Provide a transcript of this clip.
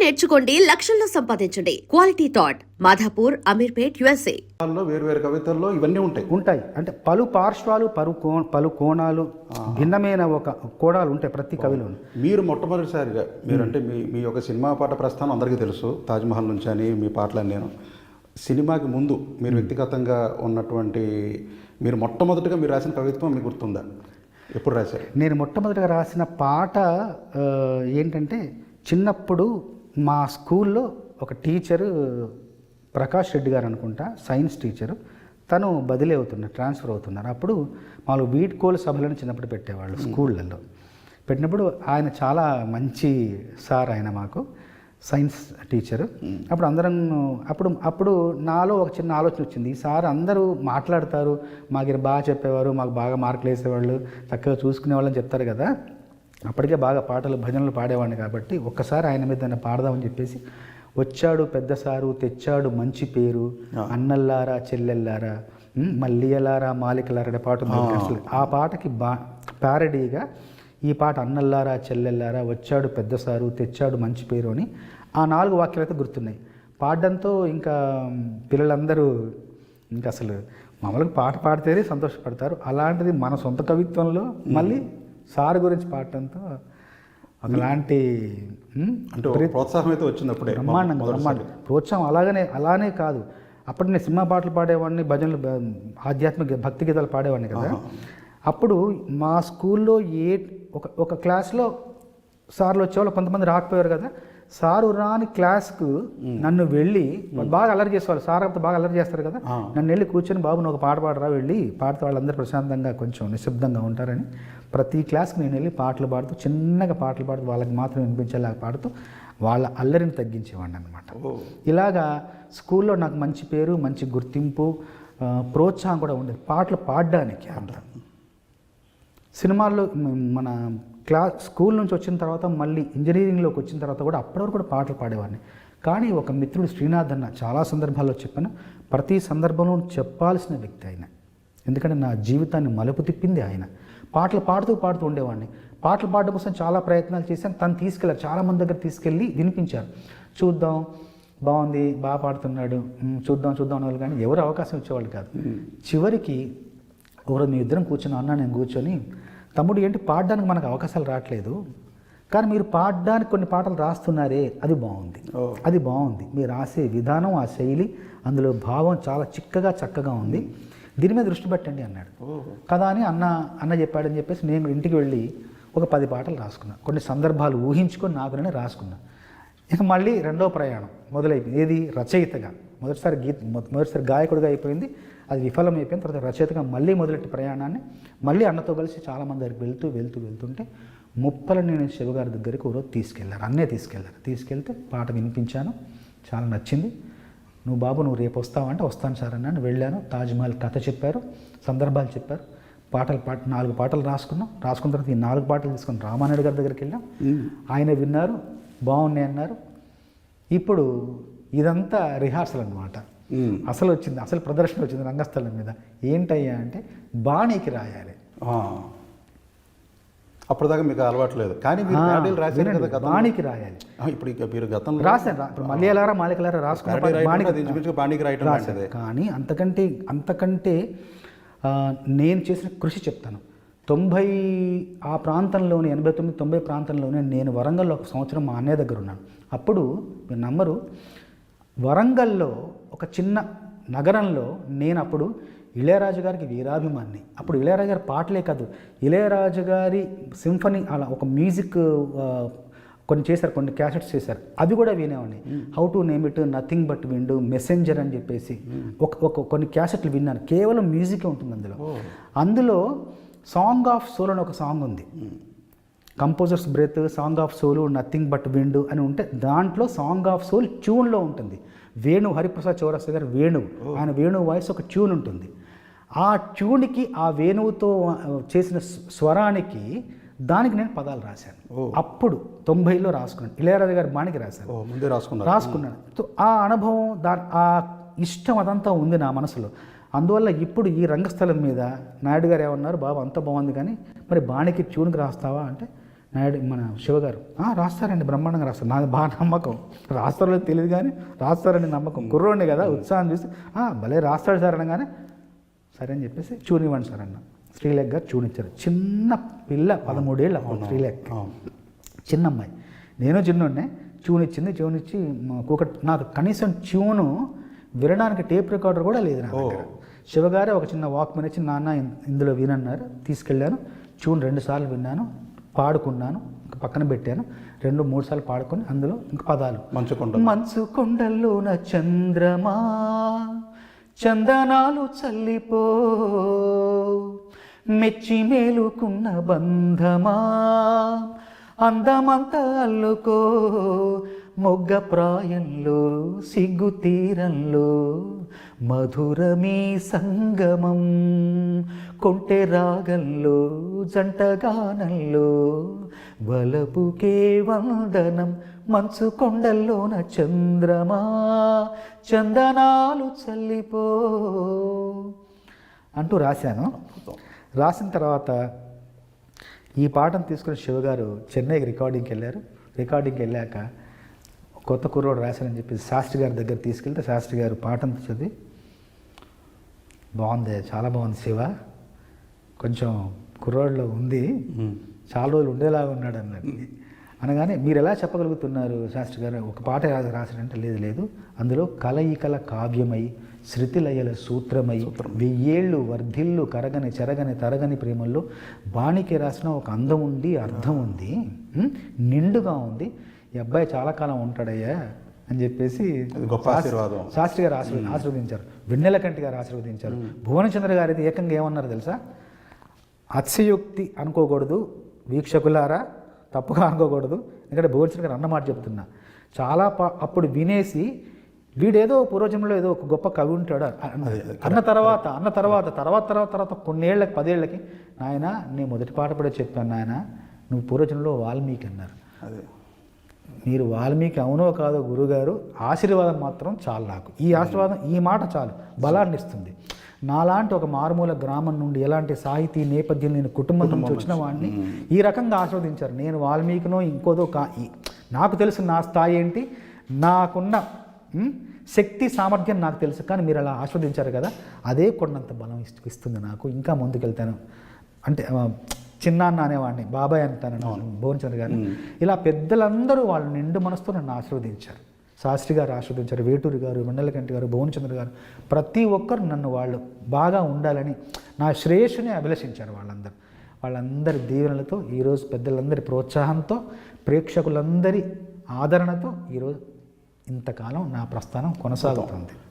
నేర్చుకోండి, లక్షల్లో సంపాదించండి. Quality thought Madhapur, Ameerpet, USA. వేరు కవితల్లో ఇవన్నీ ఉంటాయి. అంటే పలు పార్శ్వాలు పలు కోణాలు భిన్నమైన ఒక కోణాలు ఉంటాయి ప్రతి కవిలో. మీరు మొట్టమొదటిసారిగా మీరంటే మీ యొక్క సినిమా పాట ప్రస్థానం అందరికీ తెలుసు, తాజ్మహల్ నుంచి అని మీ పాటలని. నేను సినిమాకి ముందు మీరు వ్యక్తిగతంగా ఉన్నటువంటి మీరు మొట్టమొదటిగా మీరు రాసిన కవిత్వం మీకు గుర్తుందా? ఎప్పుడు రాశారు? నేను మొట్టమొదటిగా రాసిన పాట ఏంటంటే, చిన్నప్పుడు మా స్కూల్లో ఒక టీచరు ప్రకాష్ రెడ్డి గారు అనుకుంటా, సైన్స్ టీచరు, తను బదిలీ అవుతున్నారు, ట్రాన్స్ఫర్ అవుతున్నారు. అప్పుడు మాకు వీడ్కోలు సభలను చిన్నప్పుడు పెట్టేవాళ్ళు స్కూళ్ళల్లో. పెట్టినప్పుడు ఆయన చాలా మంచి సార్, ఆయన మాకు సైన్స్ టీచరు. అప్పుడు అందరం అప్పుడు నాలో ఒక చిన్న ఆలోచన వచ్చింది, సార్ అందరూ మాట్లాడతారు, మాకు బాగా చెప్పేవారు, మాకు బాగా మార్కులు వేసేవాళ్ళు, చక్కగా చూసుకునేవాళ్ళని చెప్తారు కదా. అప్పటికే బాగా పాటలు భజనలు పాడేవాడిని కాబట్టి ఒక్కసారి ఆయన మీద దాన్ని పాడదామని చెప్పేసి, వచ్చాడు పెద్ద సారు తెచ్చాడు మంచి పేరు, అన్నల్లారా చెల్లెల్లారా మల్లియలారా మాలికలారా అనే పాట ఉంది. అసలు ఆ పాటకి ప్యారడీగా ఈ పాట అన్నల్లారా చెల్లెల్లారా వచ్చాడు పెద్ద సారు తెచ్చాడు మంచి పేరు అని ఆ 4 వాక్యాలు అయితే గుర్తున్నాయి. పాడడంతో ఇంకా పిల్లలందరూ ఇంకా అసలు మామూలుగా పాట పాడితేనే సంతోషపడతారు. అలాంటిది మన సొంత కవిత్వంలో మళ్ళీ సార్ గురించి పాడటంతో ఒకలాంటి ప్రోత్సాహం అయితే వచ్చినప్పుడే బ్రహ్మాండంగా ప్రోత్సాహం. అలానే కాదు, అప్పుడు నేను సినిమా పాటలు పాడేవాడిని, భజనలు ఆధ్యాత్మిక భక్తి గీతాలు పాడేవాడిని కదా. అప్పుడు మా స్కూల్లో ఒక క్లాస్లో సార్లు వచ్చేవాళ్ళు, కొంతమంది రాకపోయారు కదా. సారు రాని క్లాస్కు నన్ను వెళ్ళి బాగా అల్లరి చేసేవాళ్ళు, సార్ అంతా బాగా అల్లరి చేస్తారు కదా, నన్ను వెళ్ళి కూర్చొని, బాబు నువ్వు ఒక పాట పాడరా, వెళ్ళి పాడితే వాళ్ళందరూ ప్రశాంతంగా కొంచెం నిశ్శబ్దంగా ఉంటారని ప్రతి క్లాస్కి నేను వెళ్ళి పాటలు పాడుతూ, చిన్నగా పాటలు పాడుతూ, వాళ్ళకి మాత్రం వినిపించేలాగా పాడుతూ వాళ్ళ అల్లరిని తగ్గించేవాడిని అనమాట. ఇలాగా స్కూల్లో నాకు మంచి పేరు, మంచి గుర్తింపు, ప్రోత్సాహం కూడా ఉండేది పాటలు పాడడానికి. అంత సినిమాల్లో మన స్కూల్ నుంచి వచ్చిన తర్వాత మళ్ళీ ఇంజనీరింగ్లోకి వచ్చిన తర్వాత కూడా అప్పటి వరకు కూడా పాటలు పాడేవాడిని. కానీ ఒక మిత్రుడు శ్రీనాథ్ అన్న, చాలా సందర్భాల్లో చెప్పాను, ప్రతి సందర్భంలో చెప్పాల్సిన వ్యక్తి ఆయన. ఎందుకంటే నా జీవితాన్ని మలుపు తిప్పింది ఆయన. పాటలు పాడుతూ ఉండేవాడిని. పాటలు పాడడం కోసం చాలా ప్రయత్నాలు చేశాను. తను తీసుకెళ్ళారు, చాలామంది దగ్గర తీసుకెళ్ళి వినిపించారు. చూద్దాం, బాగుంది, బాగా పాడుతున్నాడు, చూద్దాం అన్నవాళ్ళు, కానీ ఎవరు అవకాశం ఇచ్చేవాళ్ళు కాదు. చివరికి ఒకరోజు మీ ఇద్దరం కూర్చొని, అన్నా నేను కూర్చొని, తమ్ముడు ఏంటి పాడడానికి మనకు అవకాశాలు రావట్లేదు, కానీ మీరు పాడడానికి కొన్ని పాటలు రాస్తున్నారే, అది బాగుంది, మీరు రాసే విధానం, ఆ శైలి, అందులో భావం చాలా చక్కగా ఉంది, దీని మీద దృష్టి పెట్టండి అన్నాడు. కదా అని అన్న చెప్పాడని చెప్పేసి నేను ఇంటికి వెళ్ళి ఒక 10 పాటలు రాసుకున్నాను. కొన్ని సందర్భాలు ఊహించుకొని నాకు నేను రాసుకున్నాను. ఇక మళ్ళీ రెండో ప్రయాణం మొదలైపోయింది. ఏది? రచయితగా. మొదటిసారి గాయకుడిగా అయిపోయింది, అది విఫలమైపోయిన తర్వాత రచయితగా మళ్ళీ మొదలెట్టి ప్రయాణాన్ని మళ్ళీ అన్నతో కలిసి చాలామంది దగ్గరికి వెళ్తుంటే ముప్పలనేని శివగారి దగ్గరికి ఒకరోజు తీసుకెళ్తే పాట వినిపించాను, చాలా నచ్చింది. నువ్వు రేపు వస్తావంటే వస్తాను సార్ అన్నాను. వెళ్ళాను, తాజ్మహల్ కథ చెప్పారు, సందర్భాలు చెప్పారు, 4 పాటలు రాసుకున్న తర్వాత ఈ 4 పాటలు తీసుకుని రామానాయుడు గారి దగ్గరికి వెళ్ళాం. ఆయన విన్నారు, బాగున్నాయి అన్నారు. ఇప్పుడు ఇదంతా రిహార్సల్ అనమాట. అసలు ప్రదర్శన వచ్చింది రంగస్థలం మీద. ఏంటయ్యా అంటే, బాణీకి రాయాలి. అప్పటిదాకా మీకు అలవాటు లేదు, కానీ బాణీకి రాయాలి. ఇప్పుడు మీరు గతంలో రాశాను, ఇప్పుడు మల్లియలారా మాలికలారా రాసుకున్నాను. కానీ అంతకంటే నేను చేసిన కృషి చెప్తాను. 90 ఆ ప్రాంతంలోనే, 89-90 ప్రాంతంలోనే నేను వరంగల్లో 1 సంవత్సరం మా అన్నయ్య దగ్గర ఉన్నాను. అప్పుడు మీరు నమ్మరు, వరంగల్లో ఒక చిన్న నగరంలో నేను అప్పుడు ఇళయరాజు గారికి వీరాభిమాన్ని. అప్పుడు ఇళయరాజు గారి పాటలే కాదు, ఇళయరాజు గారి సింఫనీ, అలా ఒక మ్యూజిక్ కొన్ని చేశారు, కొన్ని క్యాసెట్స్ చేశారు, అవి కూడా వినేవాడిని. How to name it, nothing but wind, messenger అని చెప్పేసి కొన్ని క్యాసెట్లు విన్నాను. కేవలం మ్యూజికే ఉంటుంది అందులో సాంగ్ ఆఫ్ సోల్ అని ఒక సాంగ్ ఉంది. Composer's breath, song of soul, nothing but wind అని ఉంటే, దాంట్లో సాంగ్ ఆఫ్ సోల్ ట్యూన్లో ఉంటుంది. వేణు హరిప్రసాద్ చౌరస్తా గారు ఆయన వేణువు వాయిస్ ఒక ట్యూన్ ఉంటుంది. ఆ ట్యూన్కి, ఆ వేణువుతో చేసిన స్వరానికి, దానికి నేను పదాలు రాశాను. అప్పుడు 90లో రాసుకున్నాను. ఇళయరాజు గారి బాణికి రాసుకున్నాను. ఆ అనుభవం, ఆ ఇష్టం అదంతా ఉంది నా మనసులో. అందువల్ల ఇప్పుడు ఈ రంగస్థలం మీద నాయుడు గారు ఏమన్నారు, బాబు అంత బాగుంది కానీ మరి బాణికి ట్యూన్కి రాస్తావా అంటే, నాయుడు మన శివగారు రాస్తారండి, బ్రహ్మాండంగా రాస్తారు. నాది బాగా నమ్మకం, రాస్తారో లేదో తెలియదు కానీ రాస్తారని నమ్మకం. కుర్రోండి కదా, ఉత్సాహం చూసి భలే రాస్తాడు సార్ అనగానే సరే అని చెప్పేసి ట్యూన్ ఇవ్వండి సార్ అన్న. శ్రీలేఖ గారు ట్యూన్ ఇచ్చారు. చిన్న పిల్ల 13 ఏళ్ళు అప్పుడు శ్రీలేఖ, చిన్న అమ్మాయి. నేను చిన్నోడినే. ట్యూన్ ఇచ్చింది. ట్యూన్ ఇచ్చి నాకు కనీసం ట్యూను వినడానికి టేప్ రికార్డర్ కూడా లేదు నా దగ్గర. శివగారే ఒక చిన్న వాక్మెన్ ఇచ్చి నాన్న ఇందులో వినన్నారు, తీసుకెళ్ళాను. ట్యూన్ 2 సార్లు విన్నాను, పాడుకున్నాను, పక్కన పెట్టాను. 2-3 సార్లు పాడుకొని అందులో ఇంక పదాలు మంచు కొండల్లోన చంద్రమా చందనాలు చల్లిపో మెచ్చి మేలుకున్న బంధమా అందమంతా అల్లుకో మొగ్గ ప్రాయంలో సిగ్గు తీరంలో మధురమీ సంగమం కొంటె రాగంలో జంటగానంలో వలపుకే వందనం మంచు కొండల్లోన చంద్రమా చందనాలు చల్లిపో అంటూ రాశాను. రాసిన తర్వాత ఈ పాటను తీసుకుని శివగారు చెన్నైకి రికార్డింగ్కి వెళ్ళారు. రికార్డింగ్కి వెళ్ళాక కొత్త కుర్రోడు రాశారని చెప్పి శాస్త్రి గారి దగ్గర తీసుకెళ్తే శాస్త్రి గారు పాటను చదివి బాగుంది, చాలా బాగుంది శివ, కొంచెం కుర్రోడ్లో ఉంది, చాలా రోజులు ఉండేలాగా ఉన్నాడు అన్నది. అనగానే మీరు ఎలా చెప్పగలుగుతున్నారు శాస్త్రి గారు, ఒక పాట రాశారంటే లేదు, అందులో కలయికల కావ్యమై శృతిలయల సూత్రమై 1000 ఏళ్ళు వర్ధిల్లు కరగని చెరగని తరగని ప్రేమల్లో బాణికి రాసిన ఒక అందం ఉంది, అర్థం ఉంది, నిండుగా ఉంది, ఈ అబ్బాయి చాలా కాలం ఉంటాడయ్యా అని చెప్పేసి శాస్త్రి గారు ఆశీర్వదించారు. వెన్నెలకంటి గారు ఆశీర్వదించారు. భువనచంద్ర గారు అయితే ఏకంగా ఏమన్నారు తెలుసా, అతిశయోక్తి అనుకోకూడదు వీక్షకులారా, తప్పుగా అనుకోకూడదు, ఎందుకంటే భువనచంద్ర గారు అన్నమాట చెప్తున్నా. చాలా అప్పుడు వినేసి వీడేదో పూర్వజన్మలో ఏదో ఒక గొప్ప కవి ఉంటాడు అన్న తర్వాత కొన్నేళ్ళకి 10 ఏళ్ళకి నాయన నేను మొదటి పాట కూడా చెప్పాను నాయన, నువ్వు పూర్వజన్మలో వాల్మీకి అన్నారు. మీరు వాల్మీకి అవునో కాదో గురుగారు, ఆశీర్వాదం మాత్రం చాలు నాకు. ఈ ఆశీర్వాదం, ఈ మాట చాలు, బలాన్ని ఇస్తుంది. నాలాంటి ఒక మారుమూల గ్రామం నుండి ఎలాంటి సాహితీ నేపథ్యం నేను కుటుంబం నుంచి వచ్చిన వాడిని ఈ రకంగా ఆస్వాదించారు. నేను వాల్మీకినో ఇంకోదో నాకు తెలుసు నా స్థాయి ఏంటి, నాకున్న శక్తి సామర్థ్యం నాకు తెలుసు, కానీ మీరు అలా ఆస్వాదించారు కదా, అదే కొండంత బలం ఇస్తుంది నాకు, ఇంకా ముందుకెళ్తాను అంటే చిన్నాన్న అనేవాడిని బాబాయ్ అంటాను భువనచంద్ర గారు. ఇలా పెద్దలందరూ వాళ్ళు నిండు మనసుతో నన్ను ఆశీర్వదించారు. శాస్త్రి గారు ఆస్వాదించారు, వేటూరి గారు, వెన్నెలకంటి గారు, భువనచంద్ర గారు, ప్రతి ఒక్కరు నన్ను వాళ్ళు బాగా ఉండాలని నా శ్రేయస్సునే అభిలషించారు. వాళ్ళందరి దీవెనలతో ఈరోజు పెద్దలందరి ప్రోత్సాహంతో ప్రేక్షకులందరి ఆదరణతో ఈరోజు ఇంతకాలం నా ప్రస్థానం కొనసాగుతుంది.